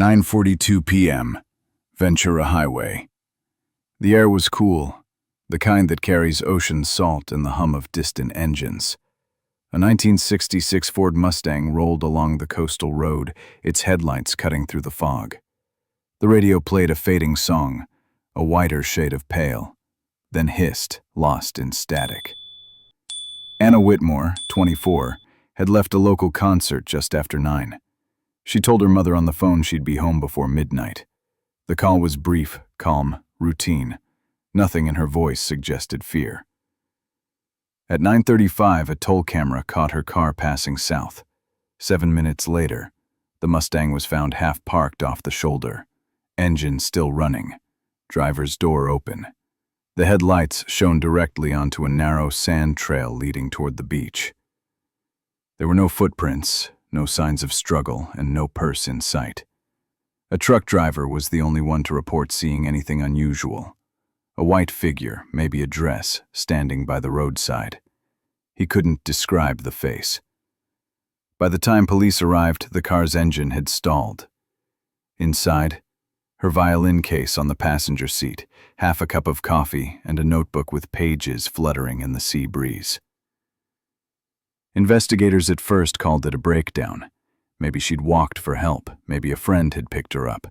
9:42 p.m., Ventura Highway. The air was cool, the kind that carries ocean salt and the hum of distant engines. A 1966 Ford Mustang rolled along the coastal road, its headlights cutting through the fog. The radio played a fading song, a whiter shade of pale, then hissed, lost in static. Anna Whitmore, 24, had left a local concert just after 9. She told her mother on the phone she'd be home before midnight. The call was brief, calm, routine. Nothing in her voice suggested fear. At 9:35, a toll camera caught her car passing south. 7 minutes later, the Mustang was found half-parked off the shoulder, engine still running, driver's door open. The headlights shone directly onto a narrow sand trail leading toward the beach. There were no footprints, no signs of struggle, and no purse in sight. A truck driver was the only one to report seeing anything unusual. A white figure, maybe a dress, standing by the roadside. He couldn't describe the face. By the time police arrived, the car's engine had stalled. Inside, her violin case on the passenger seat, half a cup of coffee, and a notebook with pages fluttering in the sea breeze. Investigators at first called it a breakdown. Maybe she'd walked for help, maybe a friend had picked her up.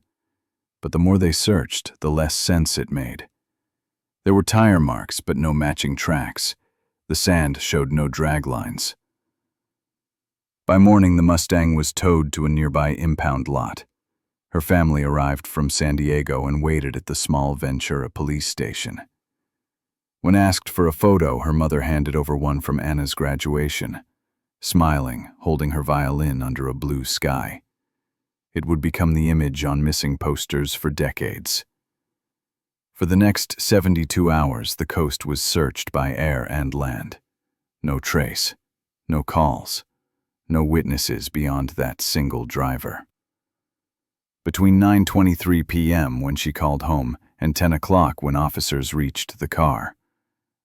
But the more they searched, the less sense it made. There were tire marks, but no matching tracks. The sand showed no drag lines. By morning, the Mustang was towed to a nearby impound lot. Her family arrived from San Diego and waited at the small Ventura police station. When asked for a photo, her mother handed over one from Anna's graduation, smiling, holding her violin under a blue sky. It would become the image on missing posters for decades. For the next 72 hours, the coast was searched by air and land. No trace, no calls, no witnesses beyond that single driver. Between 9:23 p.m. when she called home and 10 o'clock when officers reached the car,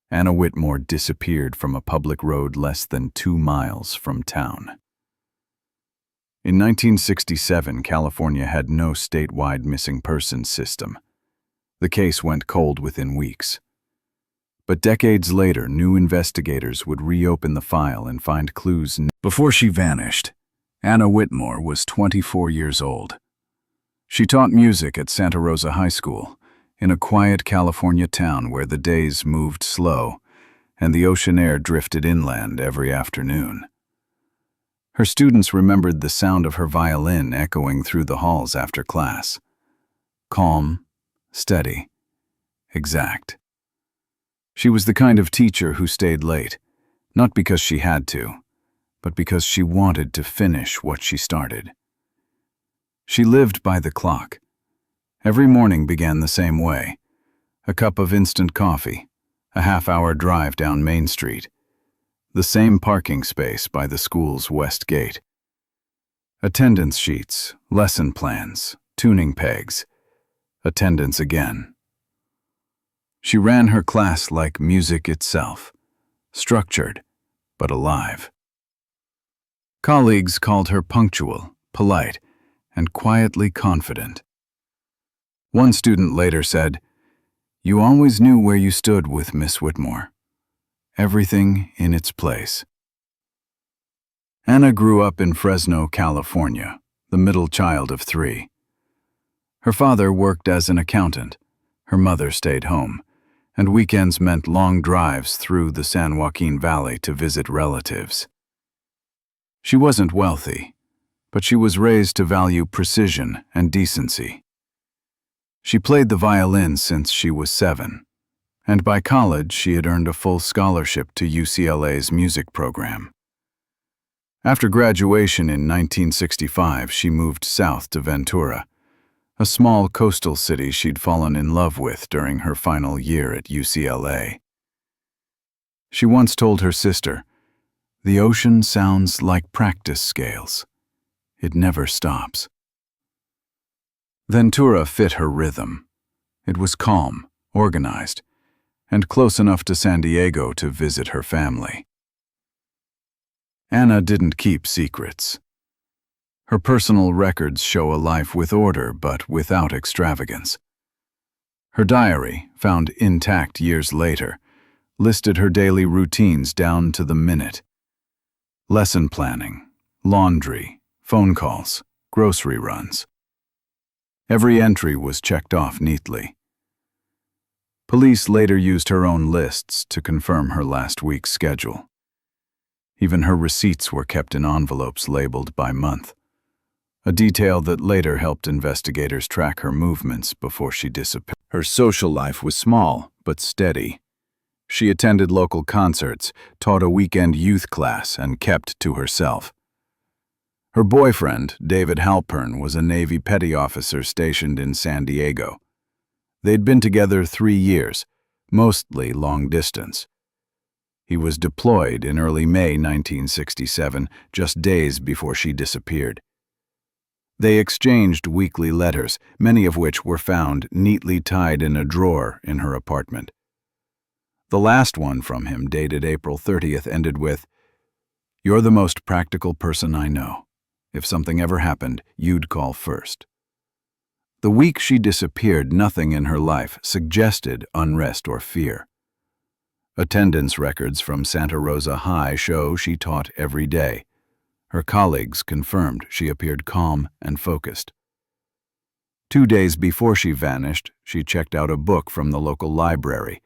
Anna Whitmore disappeared from a public road less than 2 miles from town. In 1967, California had no statewide missing persons system. The case went cold within weeks. But decades later, new investigators would reopen the file and find clues. Before she vanished, Anna Whitmore was 24 years old. She taught music at Santa Rosa High School, in a quiet California town where the days moved slow and the ocean air drifted inland every afternoon. Her students remembered the sound of her violin echoing through the halls after class. Calm, steady, exact. She was the kind of teacher who stayed late, not because she had to, but because she wanted to finish what she started. She lived by the clock. Every morning began the same way. A cup of instant coffee, a half-hour drive down Main Street, the same parking space by the school's west gate. Attendance sheets, lesson plans, tuning pegs, attendance again. She ran her class like music itself, structured but alive. Colleagues called her punctual, polite, and quietly confident. One student later said, "You always knew where you stood with Miss Whitmore. Everything in its place." Anna grew up in Fresno, California, the middle child of 3. Her father worked as an accountant, her mother stayed home, and weekends meant long drives through the San Joaquin Valley to visit relatives. She wasn't wealthy, but she was raised to value precision and decency. She played the violin since she was 7, and by college she had earned a full scholarship to UCLA's music program. After graduation in 1965, she moved south to Ventura, a small coastal city she'd fallen in love with during her final year at UCLA. She once told her sister, "The ocean sounds like practice scales. It never stops." Ventura fit her rhythm. It was calm, organized, and close enough to San Diego to visit her family. Anna didn't keep secrets. Her personal records show a life with order but without extravagance. Her diary, found intact years later, listed her daily routines down to the minute. Lesson planning, laundry, phone calls, grocery runs. Every entry was checked off neatly. Police later used her own lists to confirm her last week's schedule. Even her receipts were kept in envelopes labeled by month, a detail that later helped investigators track her movements before she disappeared. Her social life was small but steady. She attended local concerts, taught a weekend youth class, and kept to herself. Her boyfriend, David Halpern, was a Navy petty officer stationed in San Diego. They'd been together 3 years, mostly long distance. He was deployed in early May 1967, just days before she disappeared. They exchanged weekly letters, many of which were found neatly tied in a drawer in her apartment. The last one from him, dated April 30th, ended with, "You're the most practical person I know. If something ever happened, you'd call first." The week she disappeared, nothing in her life suggested unrest or fear. Attendance records from Santa Rosa High show she taught every day. Her colleagues confirmed she appeared calm and focused. 2 days before she vanished, she checked out a book from the local library,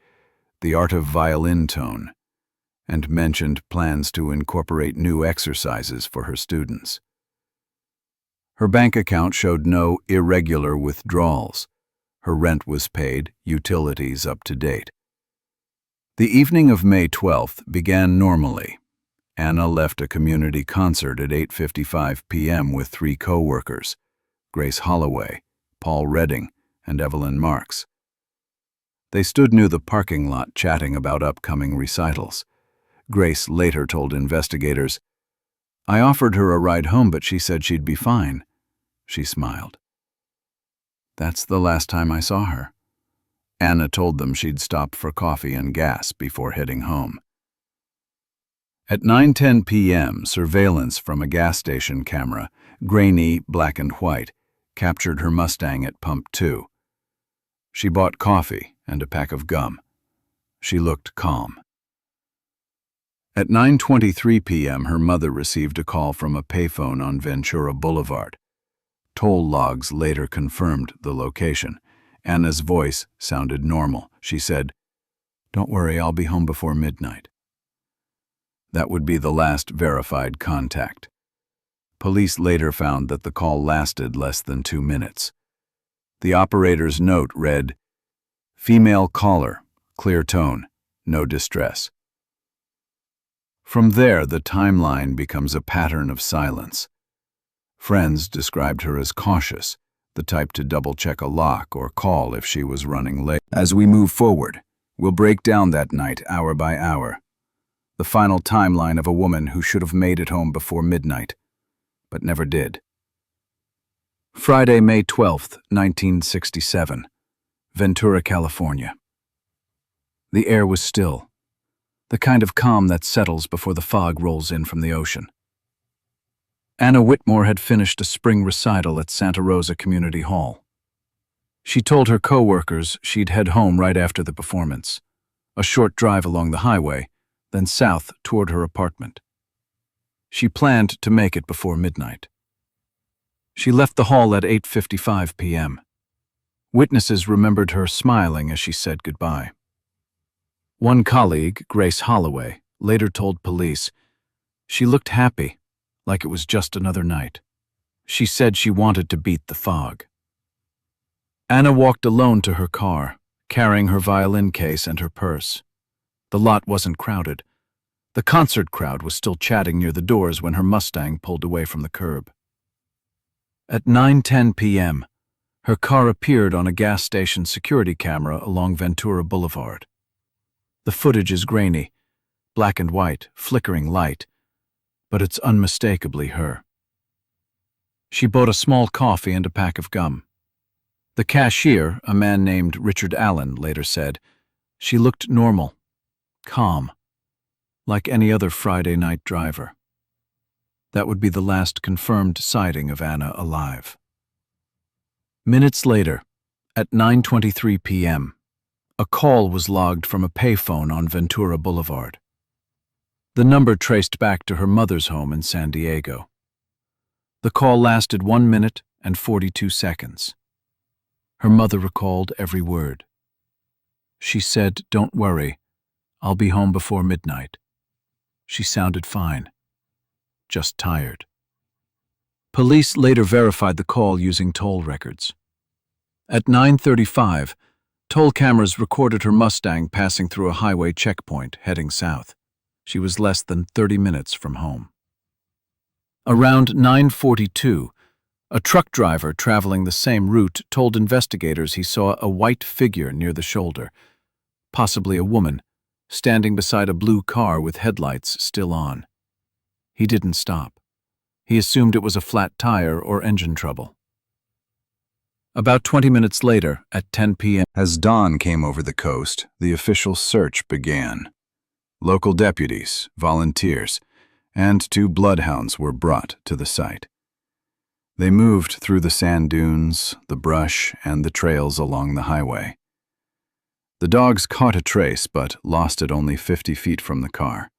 The Art of Violin Tone, and mentioned plans to incorporate new exercises for her students. Her bank account showed no irregular withdrawals. Her rent was paid, utilities up to date. The evening of May 12th began normally. Anna left a community concert at 8:55 p.m. with 3 co-workers, Grace Holloway, Paul Redding, and Evelyn Marks. They stood near the parking lot chatting about upcoming recitals. Grace later told investigators, "I offered her a ride home, but she said she'd be fine." She smiled. "That's the last time I saw her." Anna told them she'd stop for coffee and gas before heading home. At 9:10 p.m., surveillance from a gas station camera, grainy, black and white, captured her Mustang at Pump 2. She bought coffee and a pack of gum. She looked calm. At 9:23 p.m., her mother received a call from a payphone on Ventura Boulevard. Toll logs later confirmed the location. Anna's voice sounded normal. She said, "Don't worry, I'll be home before midnight." That would be the last verified contact. Police later found that the call lasted less than 2 minutes. The operator's note read, "Female caller, clear tone, no distress." From there, the timeline becomes a pattern of silence. Friends described her as cautious, the type to double-check a lock or call if she was running late. As we move forward, we'll break down that night hour by hour. The final timeline of a woman who should have made it home before midnight, but never did. Friday, May 12th, 1967, Ventura, California. The air was still, the kind of calm that settles before the fog rolls in from the ocean. Anna Whitmore had finished a spring recital at Santa Rosa Community Hall. She told her co-workers she'd head home right after the performance, a short drive along the highway, then south toward her apartment. She planned to make it before midnight. She left the hall at 8:55 p.m. Witnesses remembered her smiling as she said goodbye. One colleague, Grace Holloway, later told police she looked happy, like it was just another night. She said she wanted to beat the fog. Anna walked alone to her car, carrying her violin case and her purse. The lot wasn't crowded. The concert crowd was still chatting near the doors when her Mustang pulled away from the curb. At 9:10 p.m., her car appeared on a gas station security camera along Ventura Boulevard. The footage is grainy, black and white, flickering light, but it's unmistakably her. She bought a small coffee and a pack of gum. The cashier, a man named Richard Allen, later said, she looked normal, calm, like any other Friday night driver. That would be the last confirmed sighting of Anna alive. Minutes later, at 9:23 p.m., a call was logged from a payphone on Ventura Boulevard. The number traced back to her mother's home in San Diego. The call lasted 1 minute and 42 seconds. Her mother recalled every word. She said, "Don't worry, I'll be home before midnight." She sounded fine, just tired. Police later verified the call using toll records. At 9:35, toll cameras recorded her Mustang passing through a highway checkpoint heading south. She was less than 30 minutes from home. Around 9:42, a truck driver traveling the same route told investigators he saw a white figure near the shoulder, possibly a woman, standing beside a blue car with headlights still on. He didn't stop. He assumed it was a flat tire or engine trouble. About 20 minutes later, at 10 p.m., as dawn came over the coast, the official search began. Local deputies, volunteers, and 2 bloodhounds were brought to the site. They moved through the sand dunes, the brush, and the trails along the highway. The dogs caught a trace but lost it only 50 feet from the car.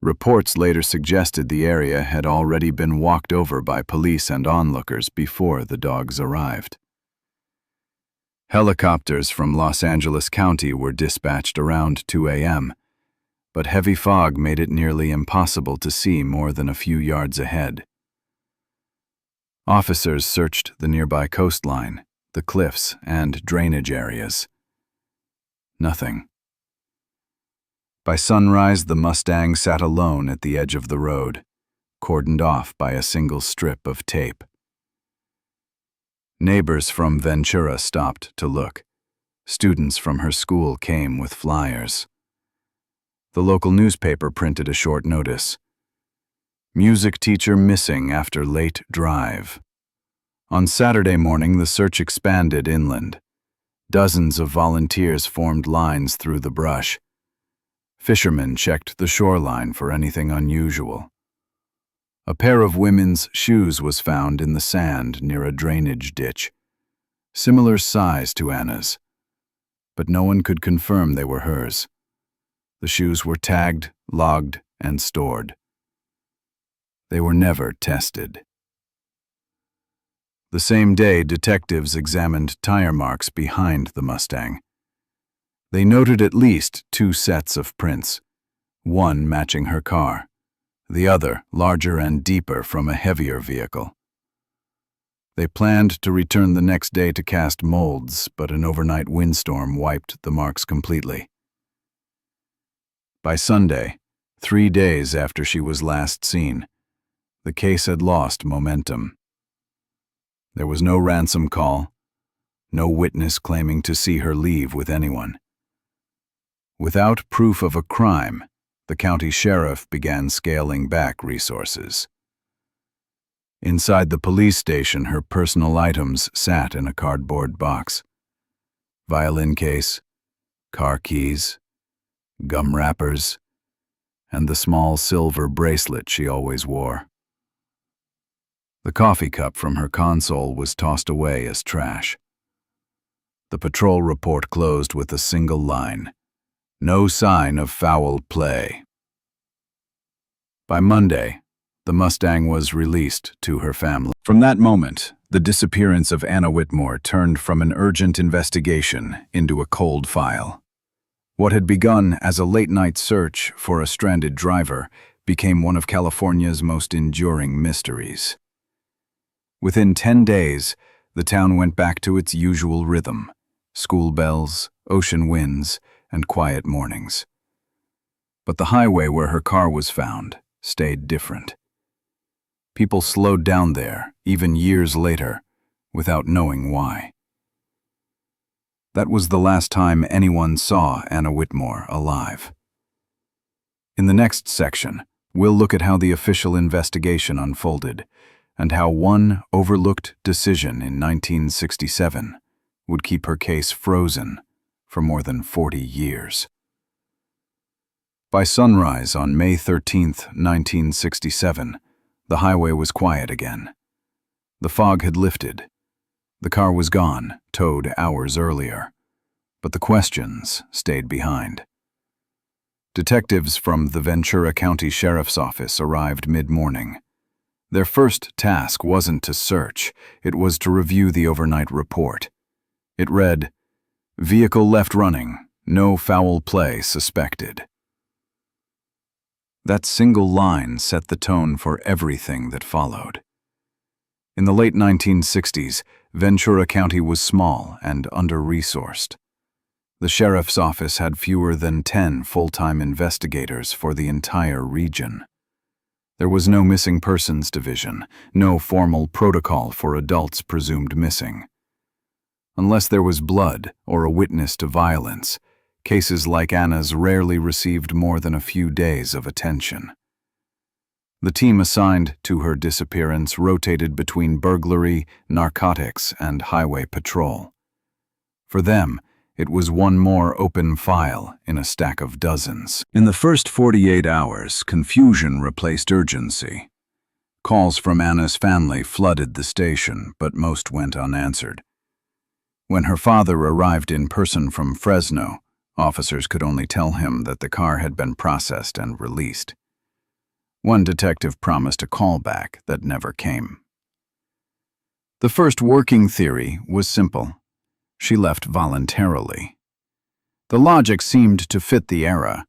Reports later suggested the area had already been walked over by police and onlookers before the dogs arrived. Helicopters from Los Angeles County were dispatched around 2 a.m., but heavy fog made it nearly impossible to see more than a few yards ahead. Officers searched the nearby coastline, the cliffs, and drainage areas. Nothing. By sunrise, the Mustang sat alone at the edge of the road, cordoned off by a single strip of tape. Neighbors from Ventura stopped to look. Students from her school came with flyers. The local newspaper printed a short notice. "Music teacher missing after late drive." On Saturday morning, the search expanded inland. Dozens of volunteers formed lines through the brush. Fishermen checked the shoreline for anything unusual. A pair of women's shoes was found in the sand near a drainage ditch, similar size to Anna's, but no one could confirm they were hers. The shoes were tagged, logged, and stored. They were never tested. The same day, detectives examined tire marks behind the Mustang. They noted at least 2 sets of prints, one matching her car, the other larger and deeper from a heavier vehicle. They planned to return the next day to cast molds, but an overnight windstorm wiped the marks completely. By Sunday, 3 days after she was last seen, the case had lost momentum. There was no ransom call, no witness claiming to see her leave with anyone. Without proof of a crime, the county sheriff began scaling back resources. Inside the police station, her personal items sat in a cardboard box. Violin case, car keys, gum wrappers, and the small silver bracelet she always wore. The coffee cup from her console was tossed away as trash. The patrol report closed with a single line: "No sign of foul play." By Monday, the Mustang was released to her family. From that moment, the disappearance of Anna Whitmore turned from an urgent investigation into a cold file. What had begun as a late-night search for a stranded driver became one of California's most enduring mysteries. Within 10 days, the town went back to its usual rhythm: school bells, ocean winds, and quiet mornings. But the highway where her car was found stayed different. People slowed down there, even years later, without knowing why. That was the last time anyone saw Anna Whitmore alive. In the next section, we'll look at how the official investigation unfolded and how one overlooked decision in 1967 would keep her case frozen for more than 40 years. By sunrise on May 13, 1967, The highway was quiet again. The fog had lifted. The car was gone, towed hours earlier. But the questions stayed behind. Detectives from the Ventura County Sheriff's Office arrived mid-morning. Their first task wasn't to search, it was to review the overnight report. It read, "Vehicle left running, no foul play suspected." That single line set the tone for everything that followed. In the late 1960s, Ventura County was small and under-resourced. The sheriff's office had fewer than 10 full-time investigators for the entire region. There was no missing persons division, no formal protocol for adults presumed missing. Unless there was blood or a witness to violence, cases like Anna's rarely received more than a few days of attention. The team assigned to her disappearance rotated between burglary, narcotics, and highway patrol. For them, it was one more open file in a stack of dozens. In the first 48 hours, confusion replaced urgency. Calls from Anna's family flooded the station, but most went unanswered. When her father arrived in person from Fresno, officers could only tell him that the car had been processed and released. One detective promised a callback that never came. The first working theory was simple. She left voluntarily. The logic seemed to fit the era.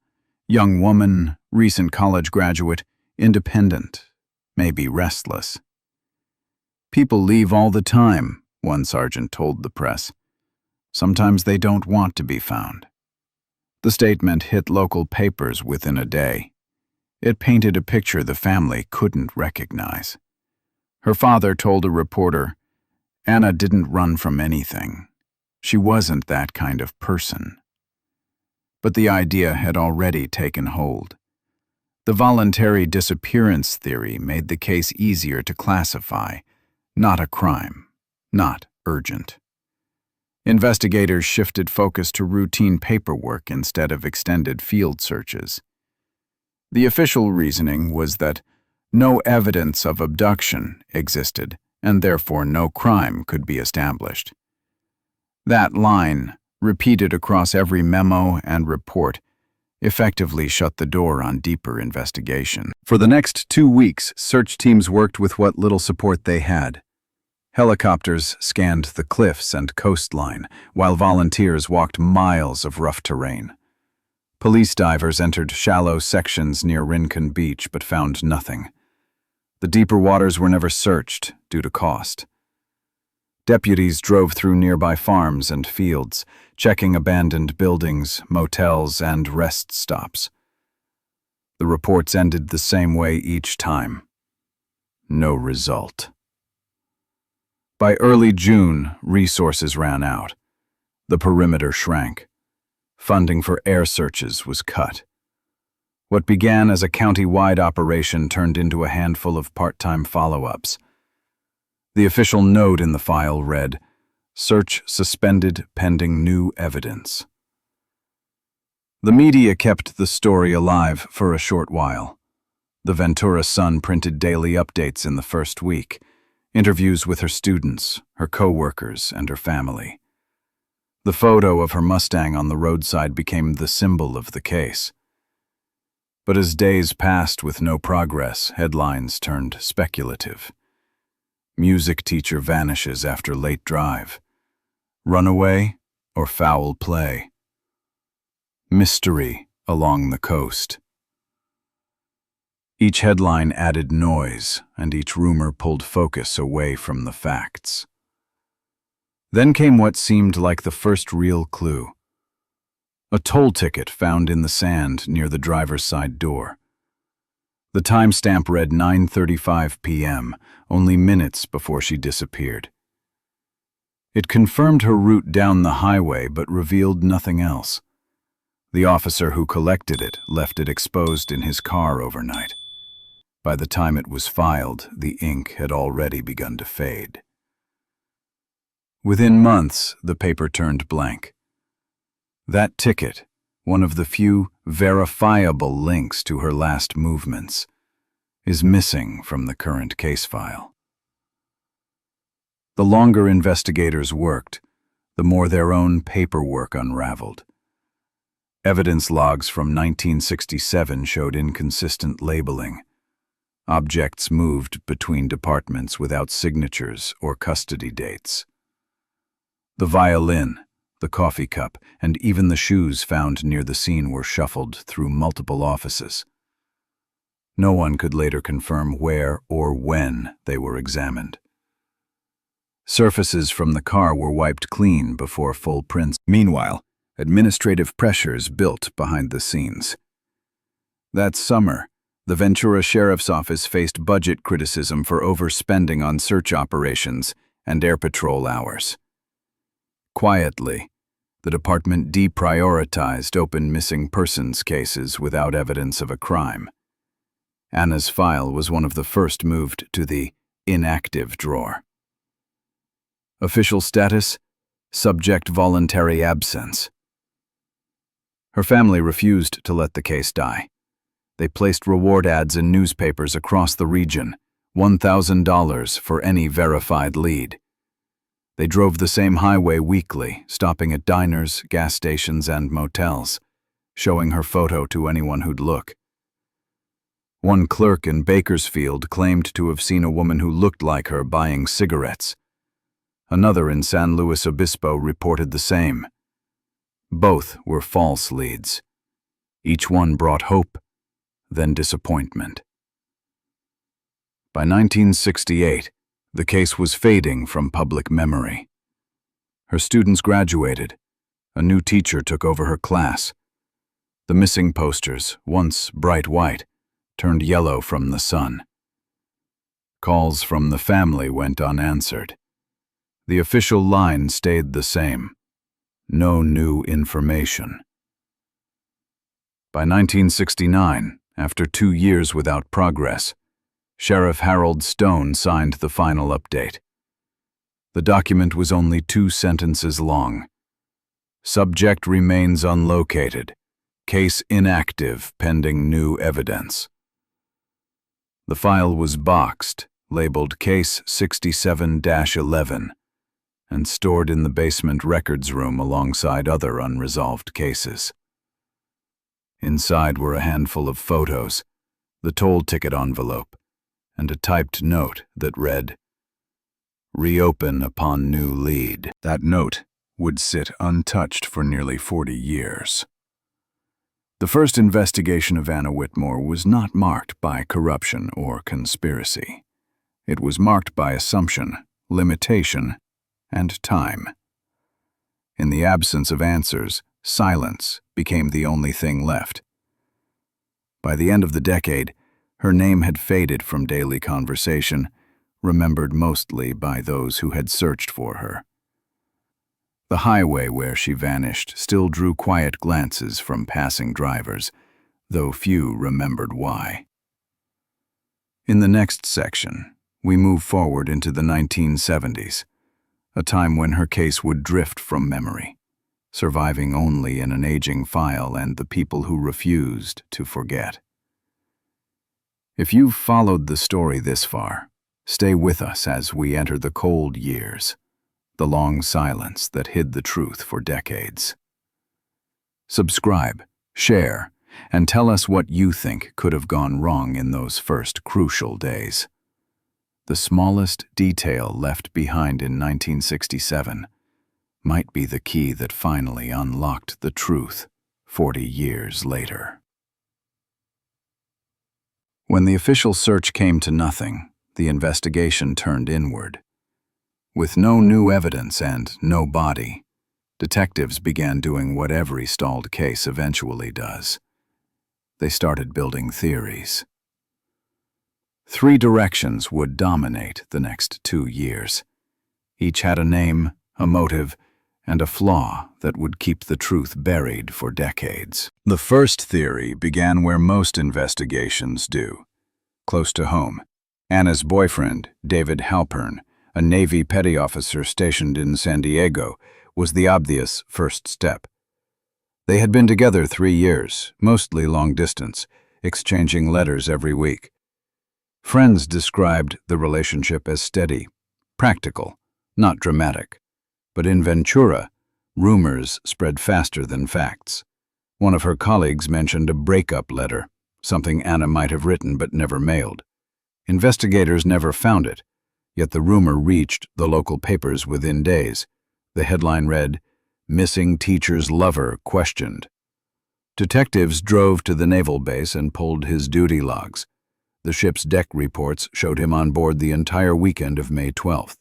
Young woman, recent college graduate, independent, maybe restless. "People leave all the time," one sergeant told the press. "Sometimes they don't want to be found." The statement hit local papers within a day. It painted a picture the family couldn't recognize. Her father told a reporter, "Anna didn't run from anything. She wasn't that kind of person." But the idea had already taken hold. The voluntary disappearance theory made the case easier to classify, not a crime, not urgent. Investigators shifted focus to routine paperwork instead of extended field searches. The official reasoning was that no evidence of abduction existed, and therefore no crime could be established. That line, repeated across every memo and report, effectively shut the door on deeper investigation. For the next 2 weeks, search teams worked with what little support they had. Helicopters scanned the cliffs and coastline, while volunteers walked miles of rough terrain. Police divers entered shallow sections near Rincon Beach but found nothing. The deeper waters were never searched due to cost. Deputies drove through nearby farms and fields, checking abandoned buildings, motels, and rest stops. The reports ended the same way each time. No result. By early June, resources ran out. The perimeter shrank. Funding for air searches was cut. What began as a county-wide operation turned into a handful of part-time follow-ups. The official note in the file read, "Search suspended pending new evidence." The media kept the story alive for a short while. The Ventura Sun printed daily updates in the first week, interviews with her students, her co-workers, and her family. The photo of her Mustang on the roadside became the symbol of the case. But as days passed with no progress, headlines turned speculative. Music teacher vanishes after late drive. Runaway or foul play? Mystery along the coast. Each headline added noise, and each rumor pulled focus away from the facts. Then came what seemed like the first real clue. A toll ticket found in the sand near the driver's side door. The timestamp read 9:35 p.m., only minutes before she disappeared. It confirmed her route down the highway but revealed nothing else. The officer who collected it left it exposed in his car overnight. By the time it was filed, the ink had already begun to fade. Within months, the paper turned blank. That ticket, one of the few verifiable links to her last movements. is missing from the current case file. The longer investigators worked, the more their own paperwork unraveled. Evidence logs from 1967 showed inconsistent labeling. Objects moved between departments without signatures or custody dates. The violin, the coffee cup, and even the shoes found near the scene were shuffled through multiple offices. No one could later confirm where or when they were examined. Surfaces from the car were wiped clean before full prints. Meanwhile, administrative pressures built behind the scenes. That summer, the Ventura Sheriff's Office faced budget criticism for overspending on search operations and air patrol hours. Quietly, the department deprioritized open missing persons cases without evidence of a crime. Anna's file was one of the first moved to the inactive drawer. Official status: subject voluntary absence. Her family refused to let the case die. They placed reward ads in newspapers across the region, $1,000 for any verified lead. They drove the same highway weekly, stopping at diners, gas stations, and motels, showing her photo to anyone who'd look. One clerk in Bakersfield claimed to have seen a woman who looked like her buying cigarettes. Another in San Luis Obispo reported the same. Both were false leads. Each one brought hope, then disappointment. By 1968, the case was fading from public memory. Her students graduated. A new teacher took over her class. The missing posters, once bright white, turned yellow from the sun. Calls from the family went unanswered. The official line stayed the same: no new information. By 1969, after 2 years without progress, Sheriff Harold Stone signed the final update. The document was only 2 sentences long. Subject remains unlocated. Case inactive pending new evidence. The file was boxed, labeled Case 67-11, and stored in the basement records room alongside other unresolved cases. Inside were a handful of photos, the toll ticket envelope, and a typed note that read, "Reopen upon new lead." That note would sit untouched for nearly 40 years. The first investigation of Anna Whitmore was not marked by corruption or conspiracy. It was marked by assumption, limitation, and time. In the absence of answers, silence became the only thing left. By the end of the decade, her name had faded from daily conversation, remembered mostly by those who had searched for her. The highway where she vanished still drew quiet glances from passing drivers, though few remembered why. In the next section, we move forward into the 1970s, a time when her case would drift from memory, surviving only in an aging file and the people who refused to forget. If you've followed the story this far, stay with us as we enter the cold years, the long silence that hid the truth for decades. Subscribe, share, and tell us what you think could have gone wrong in those first crucial days. The smallest detail left behind in 1967 might be the key that finally unlocked the truth 40 years later. When the official search came to nothing, the investigation turned inward. With no new evidence and no body, detectives began doing what every stalled case eventually does. They started building theories. 3 directions would dominate the next 2 years. Each had a name, a motive, and a flaw that would keep the truth buried for decades. The first theory began where most investigations do, close to home. Anna's boyfriend, David Halpern, a Navy petty officer stationed in San Diego, was the obvious first step. They had been together 3 years, mostly long distance, exchanging letters every week. Friends described the relationship as steady, practical, not dramatic. But in Ventura, rumors spread faster than facts. One of her colleagues mentioned a breakup letter, something Anna might have written but never mailed. Investigators never found it, yet the rumor reached the local papers within days. The headline read, "Missing Teacher's Lover Questioned." Detectives drove to the naval base and pulled his duty logs. The ship's deck reports showed him on board the entire weekend of May 12th.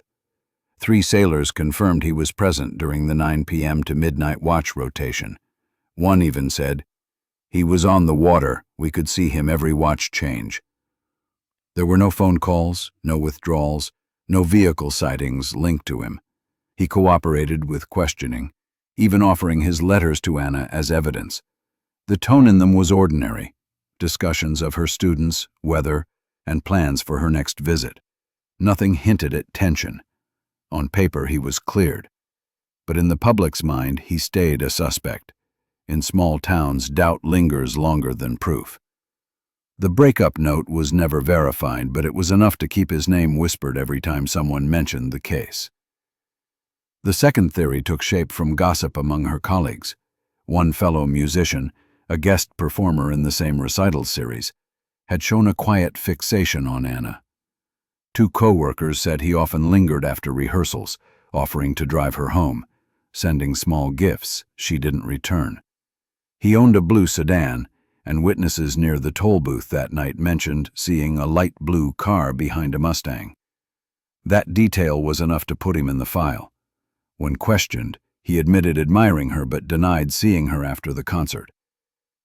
3 sailors confirmed he was present during the 9 p.m. to midnight watch rotation. One even said, "He was on the water, we could see him every watch change." There were no phone calls, no withdrawals, no vehicle sightings linked to him. He cooperated with questioning, even offering his letters to Anna as evidence. The tone in them was ordinary, discussions of her students, weather, and plans for her next visit. Nothing hinted at tension. On paper, he was cleared. But in the public's mind, he stayed a suspect. In small towns, doubt lingers longer than proof. The breakup note was never verified, but it was enough to keep his name whispered every time someone mentioned the case. The second theory took shape from gossip among her colleagues. One fellow musician, a guest performer in the same recital series, had shown a quiet fixation on Anna. 2 co-workers said he often lingered after rehearsals, offering to drive her home, sending small gifts she didn't return. He owned a blue sedan, and witnesses near the toll booth that night mentioned seeing a light blue car behind a Mustang. That detail was enough to put him in the file. When questioned, he admitted admiring her but denied seeing her after the concert.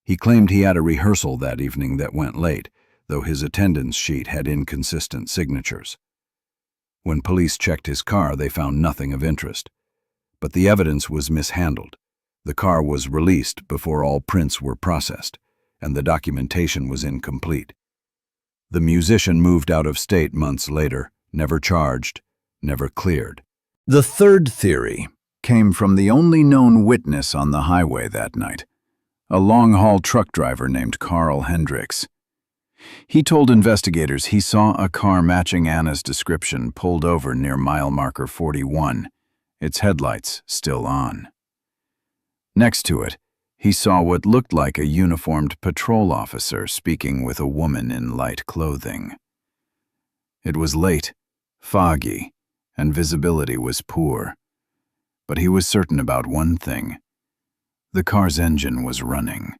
He claimed he had a rehearsal that evening that went late, though his attendance sheet had inconsistent signatures. When police checked his car, they found nothing of interest. But the evidence was mishandled. The car was released before all prints were processed, and the documentation was incomplete. The musician moved out of state months later, never charged, never cleared. The third theory came from the only known witness on the highway that night, a long-haul truck driver named Carl Hendricks. He told investigators he saw a car matching Anna's description pulled over near mile marker 41, its headlights still on. Next to it, he saw what looked like a uniformed patrol officer speaking with a woman in light clothing. It was late, foggy, and visibility was poor. But he was certain about one thing. The car's engine was running.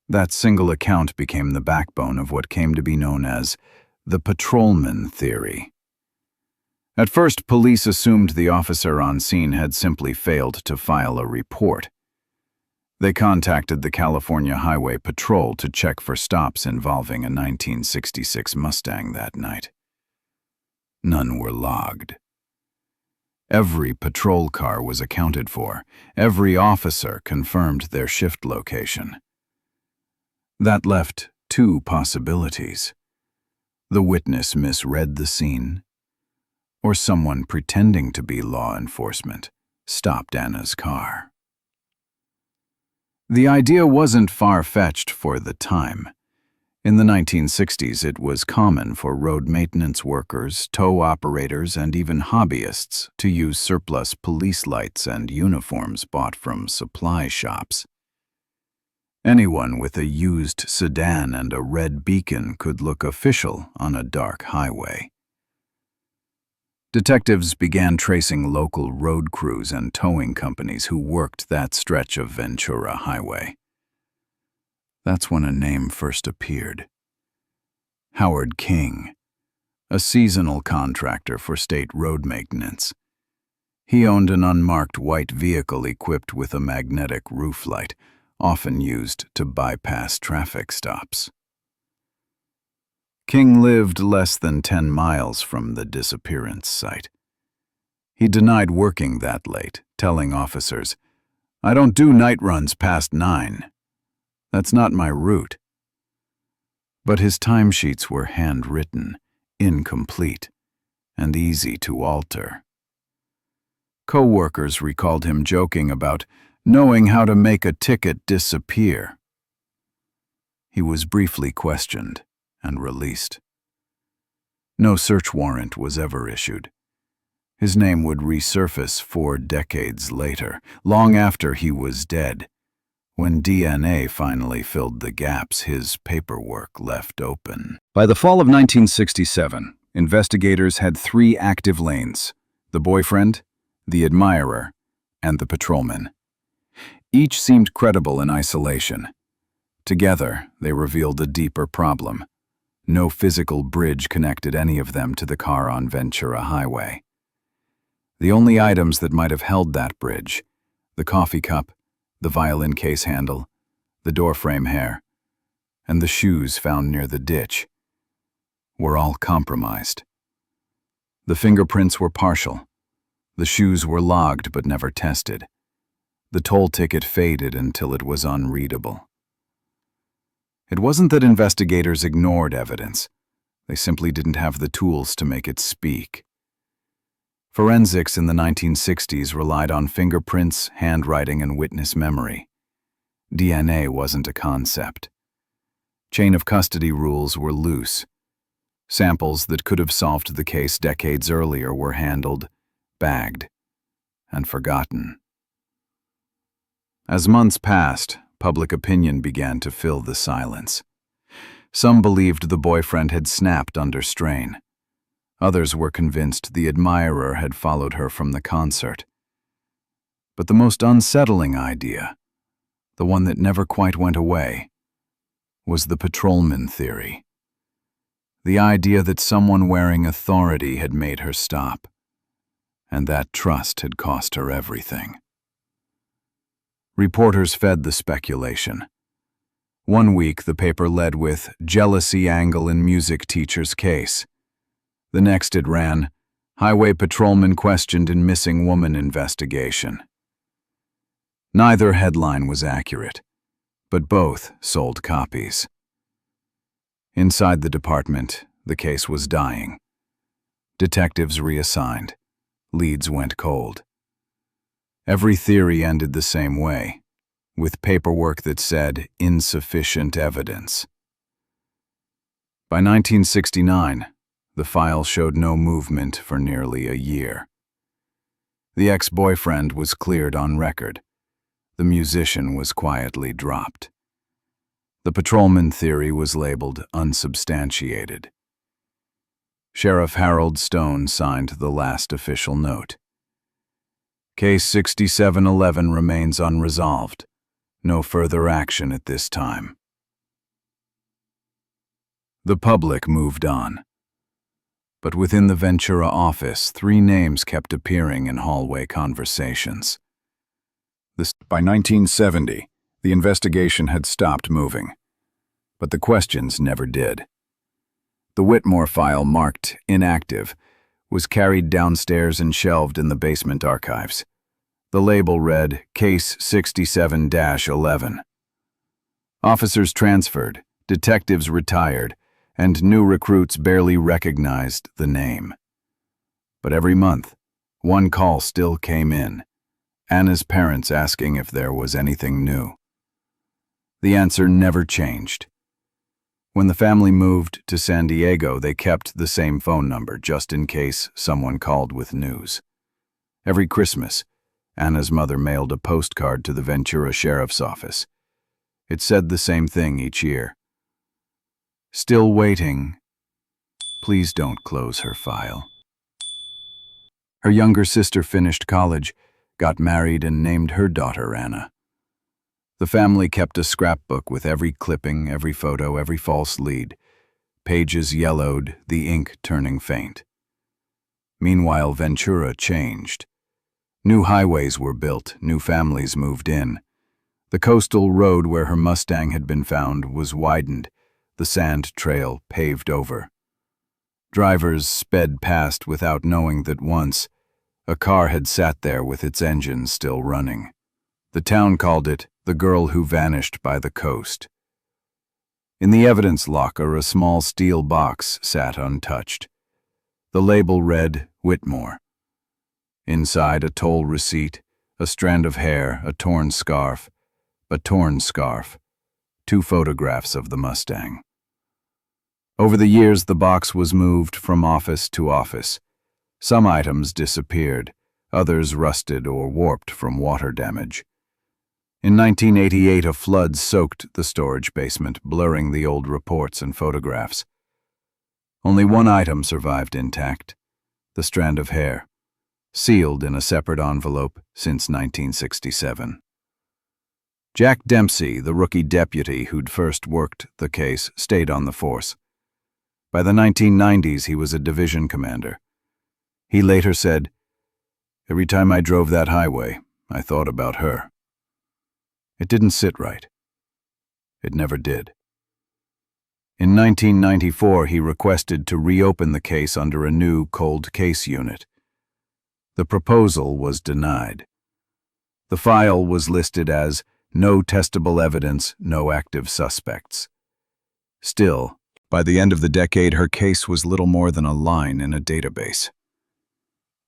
That single account became the backbone of what came to be known as the patrolman theory. At first, police assumed the officer on scene had simply failed to file a report. They contacted the California Highway Patrol to check for stops involving a 1966 Mustang that night. None were logged. Every patrol car was accounted for. Every officer confirmed their shift location. That left 2 possibilities. The witness misread the scene, or someone pretending to be law enforcement stopped Anna's car. The idea wasn't far-fetched for the time. In the 1960s, it was common for road maintenance workers, tow operators, and even hobbyists to use surplus police lights and uniforms bought from supply shops. Anyone with a used sedan and a red beacon could look official on a dark highway. Detectives began tracing local road crews and towing companies who worked that stretch of Ventura Highway. That's when a name first appeared. Howard King, a seasonal contractor for state road maintenance. He owned an unmarked white vehicle equipped with a magnetic roof light, often used to bypass traffic stops. King lived less than 10 miles from the disappearance site. He denied working that late, telling officers, "I don't do night runs past 9. That's not my route." But his timesheets were handwritten, incomplete, and easy to alter. Co-workers recalled him joking about knowing how to make a ticket disappear. He was briefly questioned and released. No search warrant was ever issued. His name would resurface 4 decades later, long after he was dead. When DNA finally filled the gaps his paperwork left open. By the fall of 1967, investigators had 3 active lanes: the boyfriend, the admirer, and the patrolman. Each seemed credible in isolation. Together, they revealed a deeper problem. No physical bridge connected any of them to the car on Ventura Highway. The only items that might have held that bridge, the coffee cup, the violin case handle, the doorframe hair, and the shoes found near the ditch, were all compromised. The fingerprints were partial. The shoes were logged but never tested. The toll ticket faded until it was unreadable. It wasn't that investigators ignored evidence. They simply didn't have the tools to make it speak. Forensics in the 1960s relied on fingerprints, handwriting, and witness memory. DNA wasn't a concept. Chain of custody rules were loose. Samples that could have solved the case decades earlier were handled, bagged, and forgotten. As months passed, public opinion began to fill the silence. Some believed the boyfriend had snapped under strain. Others were convinced the admirer had followed her from the concert. But the most unsettling idea, the one that never quite went away, was the patrolman theory. The idea that someone wearing authority had made her stop, and that trust had cost her everything. Reporters fed the speculation. One week, the paper led with "Jealousy Angle in Music Teacher's Case." The next it ran, "Highway Patrolman Questioned in Missing Woman Investigation." Neither headline was accurate, but both sold copies. Inside the department, the case was dying. Detectives reassigned. Leads went cold. Every theory ended the same way, with paperwork that said insufficient evidence. By 1969, the file showed no movement for nearly a year. The ex-boyfriend was cleared on record. The musician was quietly dropped. The patrolman theory was labeled unsubstantiated. Sheriff Harold Stone signed the last official note. Case 6711 remains unresolved. No further action at this time. The public moved on. But within the Ventura office, 3 names kept appearing in hallway conversations. By 1970, the investigation had stopped moving, but the questions never did. The Whitmore file, marked inactive, was carried downstairs and shelved in the basement archives. The label read, Case 67-11. Officers transferred, detectives retired, and new recruits barely recognized the name. But every month, one call still came in. Anna's parents asking if there was anything new. The answer never changed. When the family moved to San Diego, they kept the same phone number just in case someone called with news. Every Christmas, Anna's mother mailed a postcard to the Ventura Sheriff's Office. It said the same thing each year. Still waiting. Please don't close her file. Her younger sister finished college, got married, and named her daughter Anna. The family kept a scrapbook with every clipping, every photo, every false lead. Pages yellowed, the ink turning faint. Meanwhile, Ventura changed. New highways were built, new families moved in. The coastal road where her Mustang had been found was widened, the sand trail paved over. Drivers sped past without knowing that once, a car had sat there with its engine still running. The town called it the girl who vanished by the coast. In the evidence locker, a small steel box sat untouched. The label read, Whitmore. Inside, a toll receipt, a strand of hair, a torn scarf, 2 photographs of the Mustang. Over the years, the box was moved from office to office. Some items disappeared, others rusted or warped from water damage. In 1988, a flood soaked the storage basement, blurring the old reports and photographs. Only one item survived intact: the strand of hair, sealed in a separate envelope since 1967. Jack Dempsey, the rookie deputy who'd first worked the case, stayed on the force. By the 1990s, he was a division commander. He later said, "Every time I drove that highway, I thought about her." It didn't sit right. It never did. In 1994, he requested to reopen the case under a new cold case unit. The proposal was denied. The file was listed as no testable evidence, no active suspects. Still, by the end of the decade, her case was little more than a line in a database.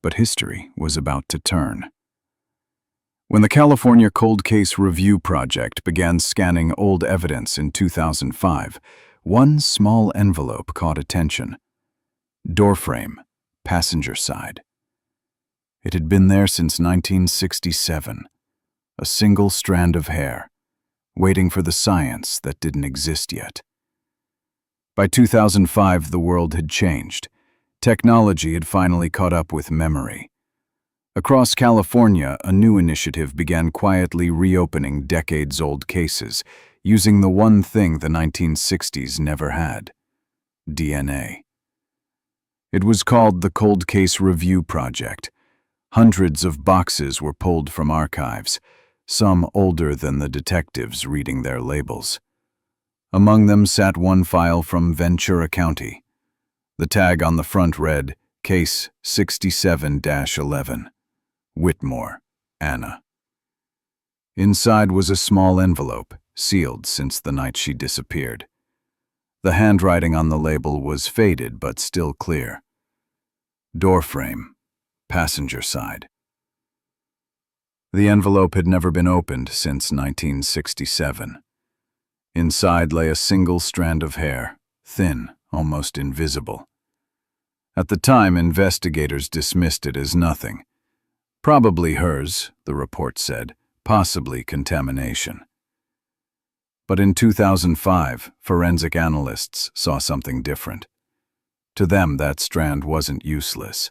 But history was about to turn. When the California Cold Case Review Project began scanning old evidence in 2005, one small envelope caught attention. Doorframe, passenger side. It had been there since 1967, a single strand of hair, waiting for the science that didn't exist yet. By 2005, the world had changed. Technology had finally caught up with memory. Across California, a new initiative began quietly reopening decades-old cases, using the one thing the 1960s never had: DNA. It was called the Cold Case Review Project. Hundreds of boxes were pulled from archives, some older than the detectives reading their labels. Among them sat one file from Ventura County. The tag on the front read, Case 67-11. Whitmore, Anna. Inside was a small envelope, sealed since the night she disappeared. The handwriting on the label was faded but still clear. Doorframe, passenger side. The envelope had never been opened since 1967. Inside lay a single strand of hair, thin, almost invisible. At the time, investigators dismissed it as nothing. Probably hers, the report said, possibly contamination. But in 2005, forensic analysts saw something different. To them, that strand wasn't useless.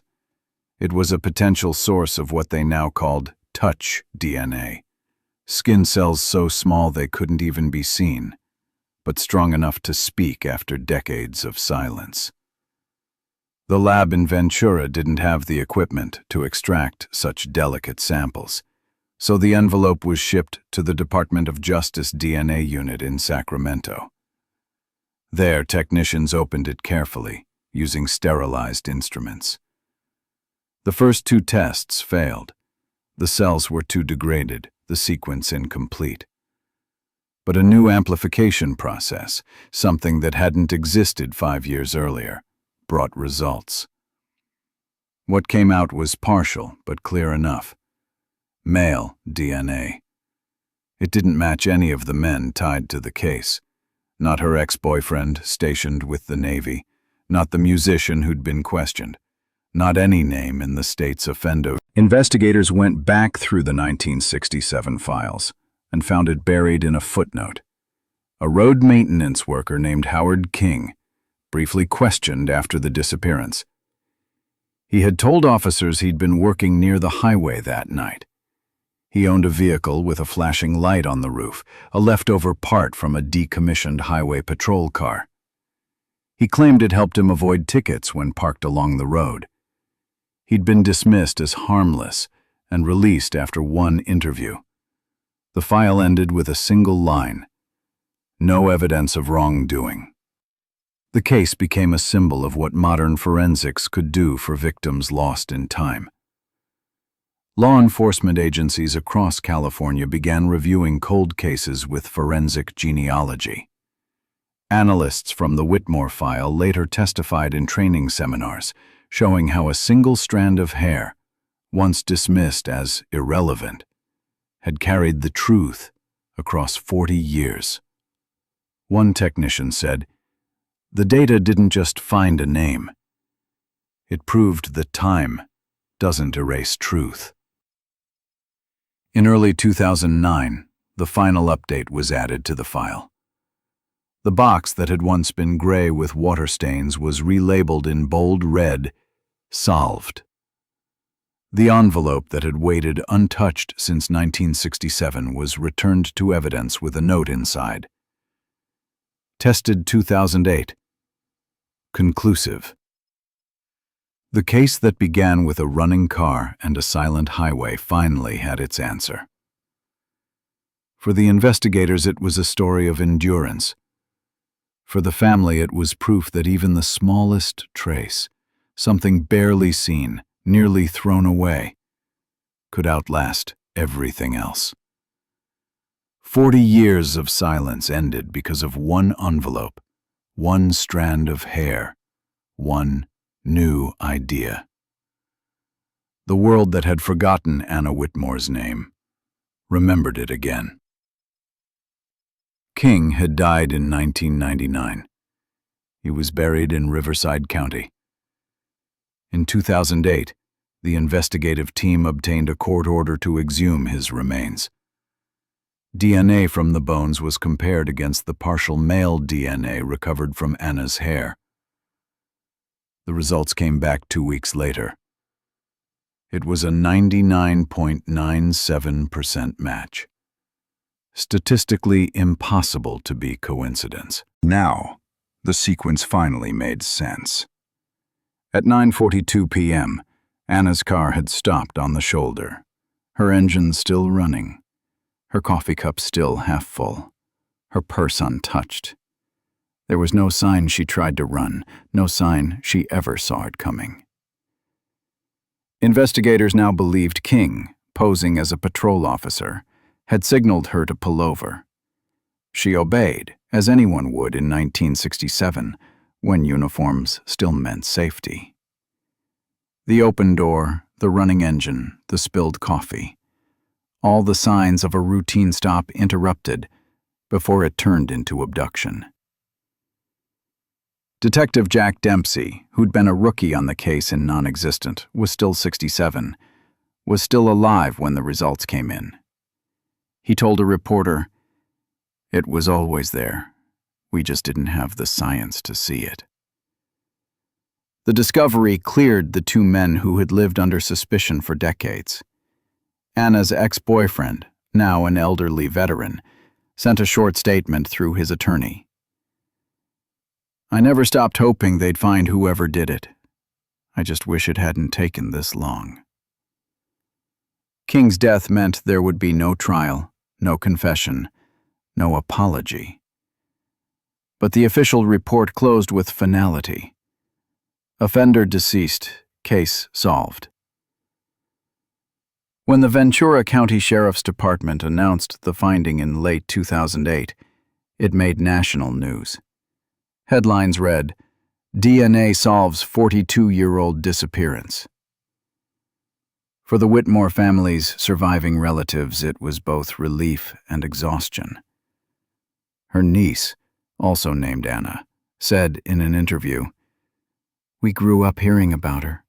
It was a potential source of what they now called touch DNA. Skin cells so small they couldn't even be seen, but strong enough to speak after decades of silence. The lab in Ventura didn't have the equipment to extract such delicate samples, so the envelope was shipped to the Department of Justice DNA unit in Sacramento. There, technicians opened it carefully, using sterilized instruments. The first 2 tests failed. The cells were too degraded, the sequence incomplete. But a new amplification process, something that hadn't existed 5 years earlier, brought results. What came out was partial, but clear enough. Male DNA. It didn't match any of the men tied to the case. Not her ex-boyfriend stationed with the Navy, not the musician who'd been questioned, not any name in the state's offender. Investigators went back through the 1967 files and found it buried in a footnote. A road maintenance worker named Howard King, briefly questioned after the disappearance. He had told officers he'd been working near the highway that night. He owned a vehicle with a flashing light on the roof, a leftover part from a decommissioned highway patrol car. He claimed it helped him avoid tickets when parked along the road. He'd been dismissed as harmless and released after one interview. The file ended with a single line: no evidence of wrongdoing. The case became a symbol of what modern forensics could do for victims lost in time. Law enforcement agencies across California began reviewing cold cases with forensic genealogy. Analysts from the Whitmore file later testified in training seminars, showing how a single strand of hair, once dismissed as irrelevant, had carried the truth across 40 years. One technician said, The data didn't just find a name. It proved that time doesn't erase truth. In early 2009, the final update was added to the file. The box that had once been gray with water stains was relabeled in bold red, "Solved." The envelope that had waited untouched since 1967 was returned to evidence with a note inside. Tested 2008. Conclusive. The case that began with a running car and a silent highway finally had its answer. For the investigators, it was a story of endurance. For the family, it was proof that even the smallest trace, something barely seen, nearly thrown away, could outlast everything else. 40 years of silence ended because of one envelope, one strand of hair, one new idea. The world that had forgotten Anna Whitmore's name remembered it again. King had died in 1999. He was buried in Riverside County. In 2008, the investigative team obtained a court order to exhume his remains. DNA from the bones was compared against the partial male DNA recovered from Anna's hair. The results came back 2 weeks later. It was a 99.97% match. Statistically impossible to be coincidence. Now, the sequence finally made sense. At 9:42 p.m., Anna's car had stopped on the shoulder, her engine still running, her coffee cup still half full, her purse untouched. There was no sign she tried to run, no sign she ever saw it coming. Investigators now believed King, posing as a patrol officer, had signaled her to pull over. She obeyed, as anyone would in 1967, when uniforms still meant safety. The open door, the running engine, the spilled coffee, all the signs of a routine stop interrupted before it turned into abduction. Detective Jack Dempsey, who'd been a rookie on the case in non-existent, was still 67, was still alive when the results came in. He told a reporter, "It was always there. We just didn't have the science to see it." The discovery cleared the two men who had lived under suspicion for decades. Anna's ex-boyfriend, now an elderly veteran, sent a short statement through his attorney. "I never stopped hoping they'd find whoever did it. I just wish it hadn't taken this long." King's death meant there would be no trial, no confession, no apology. But the official report closed with finality. Offender deceased, case solved. When the Ventura County Sheriff's Department announced the finding in late 2008, it made national news. Headlines read, "DNA solves 42-year-old disappearance." For the Whitmore family's surviving relatives, it was both relief and exhaustion. Her niece, also named Anna, said in an interview, "We grew up hearing about her.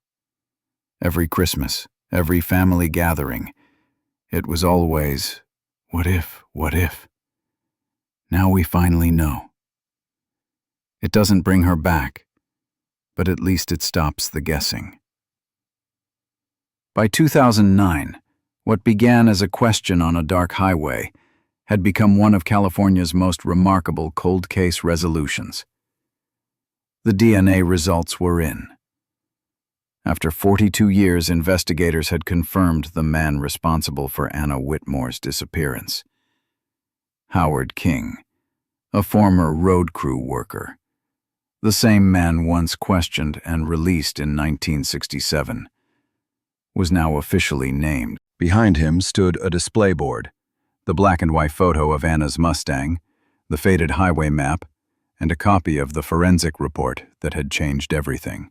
Every Christmas, every family gathering, it was always, what if, what if? Now we finally know. It doesn't bring her back, but at least it stops the guessing." By 2009, what began as a question on a dark highway had become one of California's most remarkable cold case resolutions. The DNA results were in. After 42 years, investigators had confirmed the man responsible for Anna Whitmore's disappearance. Howard King, a former road crew worker, the same man once questioned and released in 1967, was now officially named. Behind him stood a display board, the black and white photo of Anna's Mustang, the faded highway map, and a copy of the forensic report that had changed everything.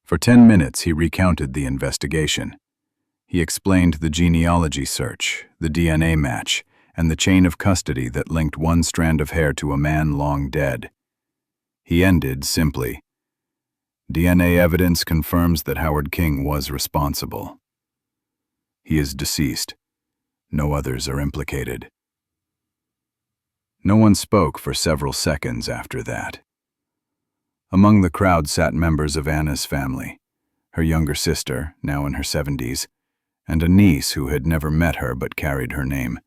For 10 minutes he recounted the investigation. He explained the genealogy search, the DNA match, and the chain of custody that linked one strand of hair to a man long dead. He ended simply, "DNA evidence confirms that Howard King was responsible. He is deceased. No others are implicated." No one spoke for several seconds after that. Among the crowd sat members of Anna's family, her younger sister, now in her 70s, and a niece who had never met her but carried her name.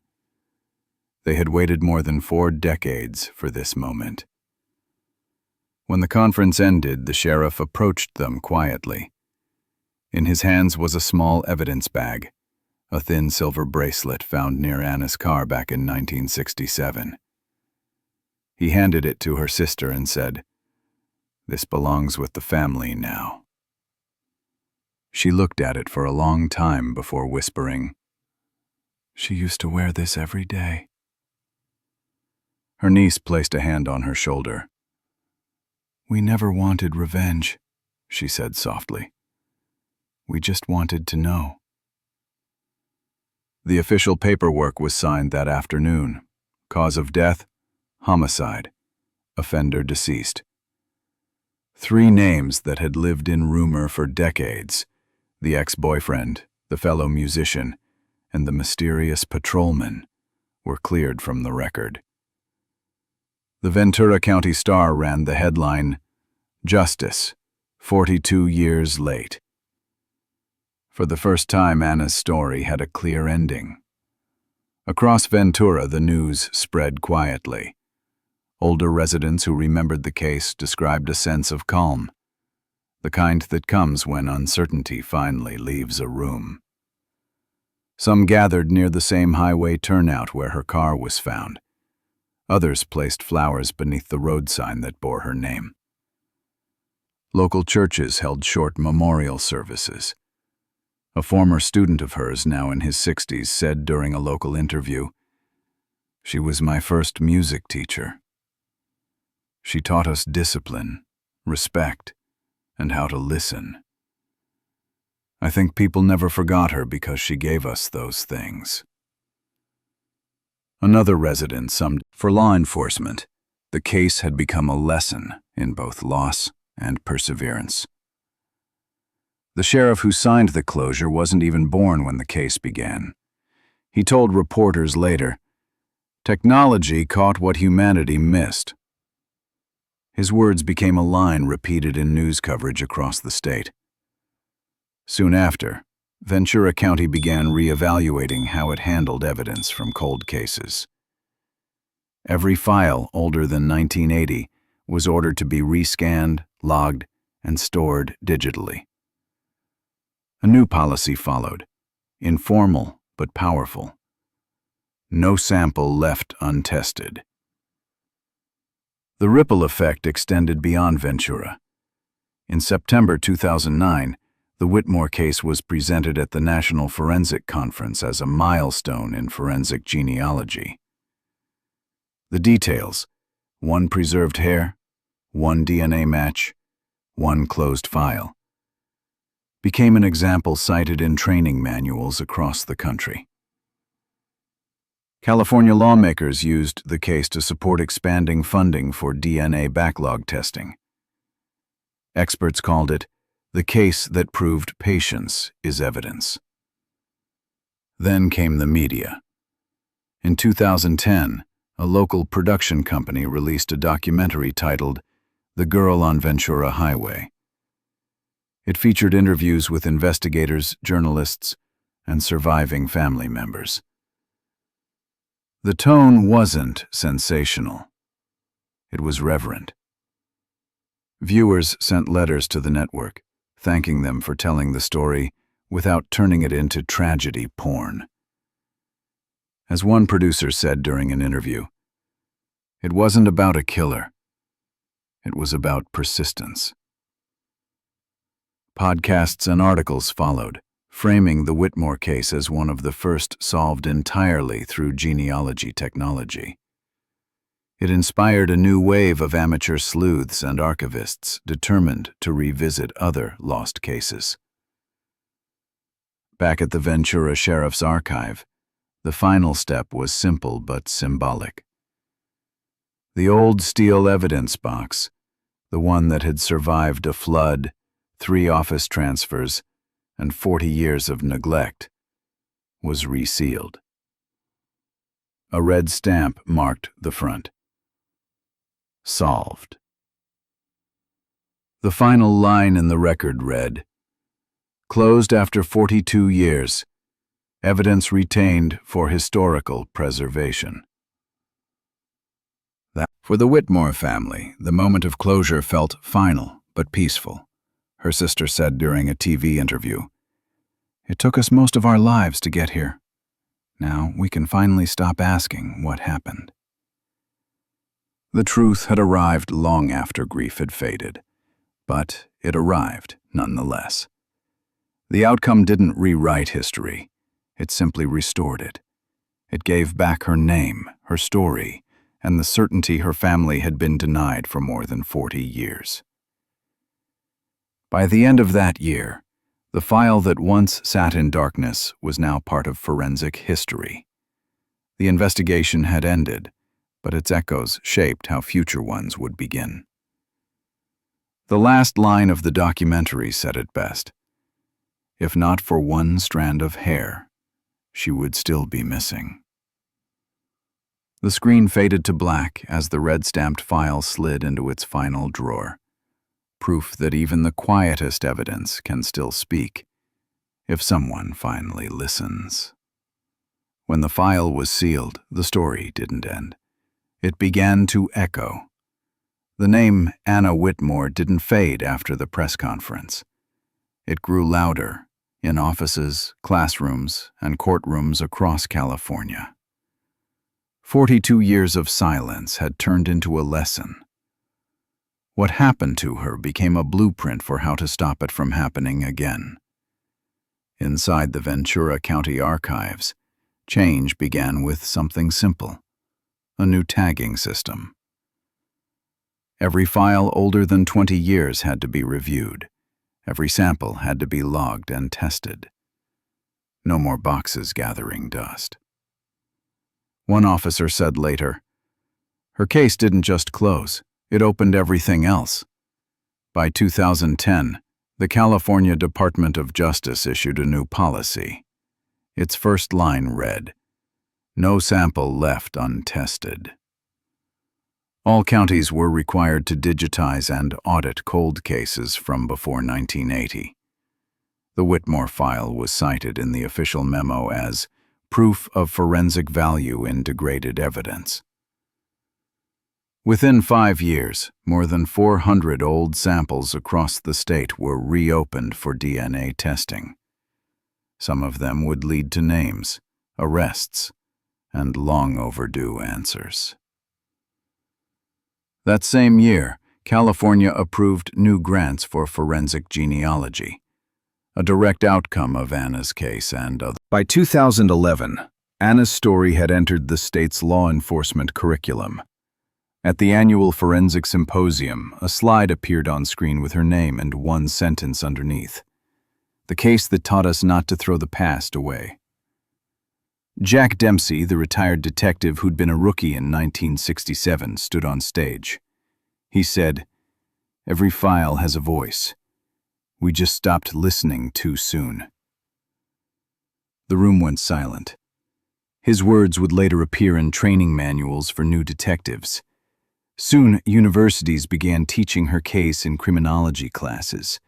They had waited more than 4 decades for this moment. When the conference ended, the sheriff approached them quietly. In his hands was a small evidence bag, a thin silver bracelet found near Anna's car back in 1967. He handed it to her sister and said, "This belongs with the family now." She looked at it for a long time before whispering, "She used to wear this every day." Her niece placed a hand on her shoulder. "We never wanted revenge," she said softly. "We just wanted to know." The official paperwork was signed that afternoon. Cause of death, homicide. Offender deceased. 3 names that had lived in rumor for decades: the ex-boyfriend, the fellow musician, and the mysterious patrolman, were cleared from the record. The Ventura County Star ran the headline, "Justice, 42 years late." For the first time, Anna's story had a clear ending. Across Ventura, the news spread quietly. Older residents who remembered the case described a sense of calm, the kind that comes when uncertainty finally leaves a room. Some gathered near the same highway turnout where her car was found. Others placed flowers beneath the road sign that bore her name. Local churches held short memorial services. A former student of hers, now in his 60s, said during a local interview, "She was my first music teacher. She taught us discipline, respect, and how to listen. I think people never forgot her because she gave us those things." Another resident summed, "For law enforcement, the case had become a lesson in both loss and perseverance." The sheriff who signed the closure wasn't even born when the case began. He told reporters later, "Technology caught what humanity missed." His words became a line repeated in news coverage across the state. Soon after, Ventura County began reevaluating how it handled evidence from cold cases. Every file older than 1980 was ordered to be rescanned, logged, and stored digitally. A new policy followed, informal but powerful. No sample left untested. The ripple effect extended beyond Ventura. In September 2009, the Whitmore case was presented at the National Forensic Conference as a milestone in forensic genealogy. The details: 1 preserved hair, 1 DNA match, 1 closed file, became an example cited in training manuals across the country. California lawmakers used the case to support expanding funding for DNA backlog testing. Experts called it the case that proved patience is evidence. Then came the media. In 2010, a local production company released a documentary titled "The Girl on Ventura Highway." It featured interviews with investigators, journalists, and surviving family members. The tone wasn't sensational. It was reverent. Viewers sent letters to the network, thanking them for telling the story without turning it into tragedy porn. As one producer said during an interview, "It wasn't about a killer. It was about persistence." Podcasts and articles followed, framing the Whitmore case as one of the first solved entirely through genealogy technology. It inspired a new wave of amateur sleuths and archivists determined to revisit other lost cases. Back at the Ventura Sheriff's Archive, the final step was simple but symbolic. The old steel evidence box, the one that had survived a flood, 3 office transfers, and 40 years of neglect, was resealed. A red stamp marked the front. Solved. The final line in the record read, "Closed after 42 years. Evidence retained for historical preservation." For the Whitmore family, the moment of closure felt final but peaceful. Her sister said during a TV interview, "It took us most of our lives to get here. Now we can finally stop asking what happened." The truth had arrived long after grief had faded, but it arrived nonetheless. The outcome didn't rewrite history, it simply restored it. It gave back her name, her story, and the certainty her family had been denied for more than 40 years. By the end of that year, the file that once sat in darkness was now part of forensic history. The investigation had ended, but its echoes shaped how future ones would begin. The last line of the documentary said it best. If not for one strand of hair, she would still be missing. The screen faded to black as the red-stamped file slid into its final drawer. Proof that even the quietest evidence can still speak, if someone finally listens. When the file was sealed, the story didn't end. It began to echo. The name Anna Whitmore didn't fade after the press conference. It grew louder in offices, classrooms, and courtrooms across California. 42 years of silence had turned into a lesson. What happened to her became a blueprint for how to stop it from happening again. Inside the Ventura County archives, change began with something simple: a new tagging system. Every file older than 20 years had to be reviewed. Every sample had to be logged and tested. No more boxes gathering dust. One officer said later, "Her case didn't just close, it opened everything else." By 2010, the California Department of Justice issued a new policy. Its first line read, "No sample left untested." All counties were required to digitize and audit cold cases from before 1980. The Whitmore file was cited in the official memo as proof of forensic value in degraded evidence. Within 5 years, more than 400 old samples across the state were reopened for DNA testing. Some of them would lead to names, arrests, and long overdue answers. That same year, California approved new grants for forensic genealogy, a direct outcome of Anna's case and others. By 2011, Anna's story had entered the state's law enforcement curriculum. At the annual Forensic Symposium, a slide appeared on screen with her name and one sentence underneath. The case that taught us not to throw the past away. Jack Dempsey, the retired detective who'd been a rookie in 1967, stood on stage. He said, "Every file has a voice. We just stopped listening too soon." The room went silent. His words would later appear in training manuals for new detectives. Soon, universities began teaching her case in criminology classes.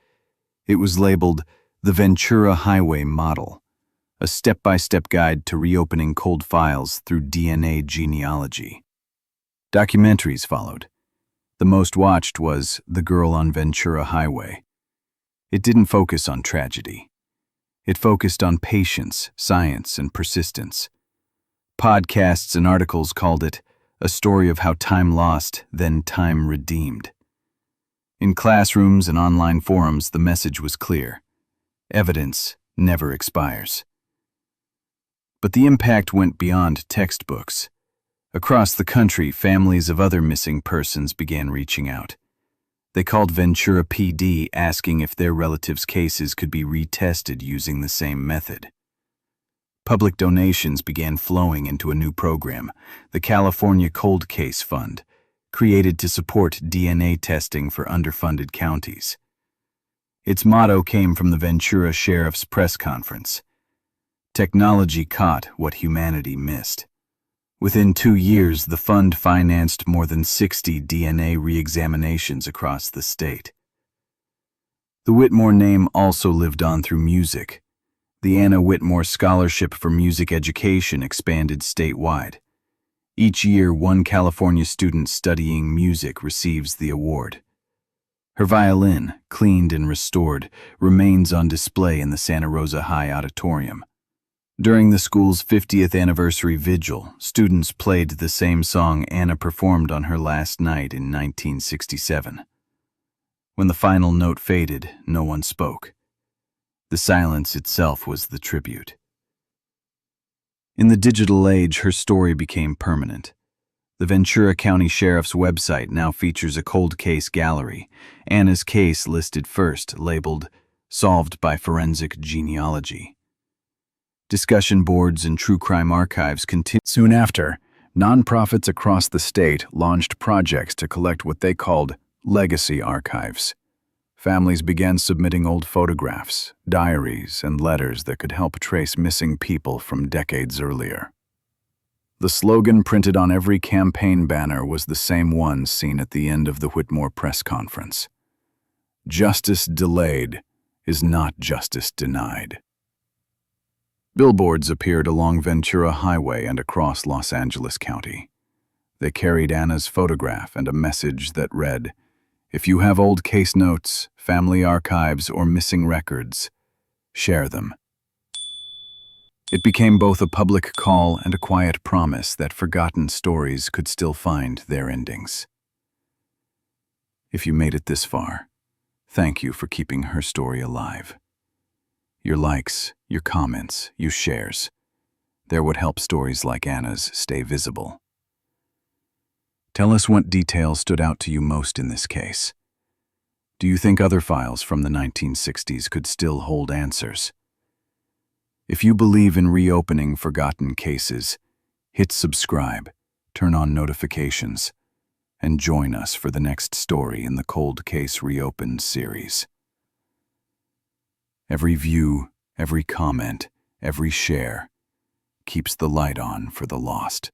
It was labeled the Ventura Highway Model, a step-by-step guide to reopening cold files through DNA genealogy. Documentaries followed. The most watched was The Girl on Ventura Highway. It didn't focus on tragedy. It focused on patience, science, and persistence. Podcasts and articles called it a story of how time lost, then time redeemed. In classrooms and online forums, the message was clear. Evidence never expires. But the impact went beyond textbooks. Across the country, families of other missing persons began reaching out. They called Ventura PD asking if their relatives' cases could be retested using the same method. Public donations began flowing into a new program, the California Cold Case Fund, created to support DNA testing for underfunded counties. Its motto came from the Ventura Sheriff's press conference: "Technology caught what humanity missed." Within 2 years, the fund financed more than 60 DNA re-examinations across the state. The Whitmore name also lived on through music. The Anna Whitmore Scholarship for Music Education expanded statewide. Each year, one California student studying music receives the award. Her violin, cleaned and restored, remains on display in the Santa Rosa High Auditorium. During the school's 50th anniversary vigil, students played the same song Anna performed on her last night in 1967. When the final note faded, no one spoke. The silence itself was the tribute. In the digital age, her story became permanent. The Ventura County Sheriff's website now features a cold case gallery, Anna's case listed first, labeled "Solved by Forensic Genealogy." Discussion boards and true crime archives continued. Soon after, nonprofits across the state launched projects to collect what they called legacy archives. Families began submitting old photographs, diaries, and letters that could help trace missing people from decades earlier. The slogan printed on every campaign banner was the same one seen at the end of the Whitmore press conference: "Justice delayed is not justice denied." Billboards appeared along Ventura Highway and across Los Angeles County. They carried Anna's photograph and a message that read, "If you have old case notes, family archives, or missing records, share them." It became both a public call and a quiet promise that forgotten stories could still find their endings. If you made it this far, thank you for keeping her story alive. Your likes, your comments, your shares, they're what help stories like Anna's stay visible. Tell us what details stood out to you most in this case. Do you think other files from the 1960s could still hold answers? If you believe in reopening forgotten cases, hit subscribe, turn on notifications, and join us for the next story in the Cold Case Reopened series. Every view, every comment, every share keeps the light on for the lost.